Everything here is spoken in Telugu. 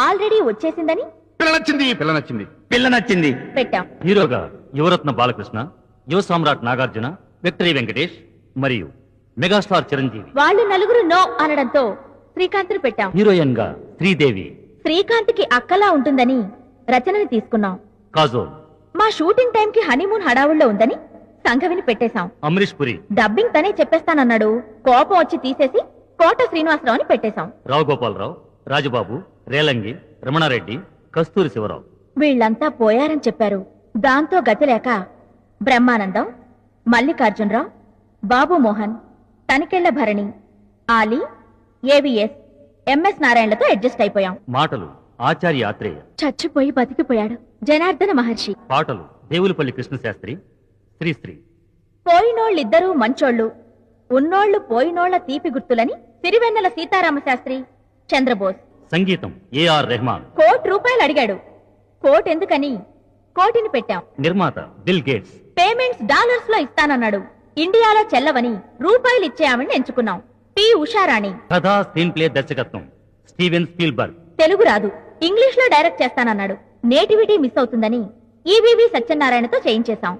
ఆల్రెడీ వచ్చేసిందని పిల్ల నచ్చింది పెట్టాం. హీరోగా యువరత్న బాలకృష్ణ, యువ సామ్రాట్ నాగార్జున, విక్టరీ వెంకటేష్ మరియు మెగాస్టార్ చిరంజీవి. వాళ్ళు నలుగురు నో అనడంతో శ్రీకాంత్ పెట్టాం. హీరోయిన్ గా శ్రీదేవి. శ్రీకాంత్ కి అక్కలా ఉంటుందని రచనని తీసుకున్నాం. కాజోల్. మా షూటింగ్ టైం కి హనీమూన్ హడావుల్లో ఉందని సంఘవిని పెట్టేశాం. అమరీష్ పురి. డబ్బింగ్ తనే చెప్పేస్తానన్నాడు. కోపం వచ్చి తీసేసి కోట శ్రీనివాసరావు అని పెట్టేశాం. రావు గోపాలరావు, రాజబాబు, రేలంగి, రమణారెడ్డి, కస్తూరి శివరావు. వీళ్లంతా పోయారని చెప్పారు. దాంతో గతిలేక బ్రహ్మానందం, మల్లికార్జునరావు, బాబు మోహన్, తనికెళ్ల భరణి, ఆలీ, ఏవిఎస్, ఎంఎస్ నారాయణలతో అడ్జస్ట్ అయిపోయాం. మాటలు ఆచార్య ఆత్రేయ. చచ్చిపోయి బతికిపోయాడు జనార్దన మహర్షి. పాటలు దేవులపల్లి కృష్ణశాస్త్రి, శ్రీశ్రీ. పోయినోళ్ళిద్దరూ మంచోళ్ళు, ఉన్నోళ్లు పోయినోళ్ల తీపి గుర్తులని సిరివెన్నెల సీతారామశాస్త్రి, చంద్రబోస్. సంగీతం ఏఆర్ రెహమాన్. ₹1 అడిగాడు. ఎందుకని కోటిని పెట్టాం. నిర్మాత బిల్ గేట్స్. పేమెంట్స్ డాలర్స్ లో ఇస్తానన్నాడు. ఇండియాలో చెల్లవని రూపాయలు ఇచ్చే ఆవిడ్ని ఎంచుకున్నాం. పి ఉషారాణి. కథా స్క్రీన్ ప్లే దర్శకత్వం స్టీవెన్ స్పీల్బర్గ్. తెలుగు రాదు, ఇంగ్లీష్ లో డైరెక్ట్ చేస్తానన్నాడు. నేటివిటీ మిస్ అవుతుందని ఈవీవి సత్యనారాయణతో చేయించేశాం.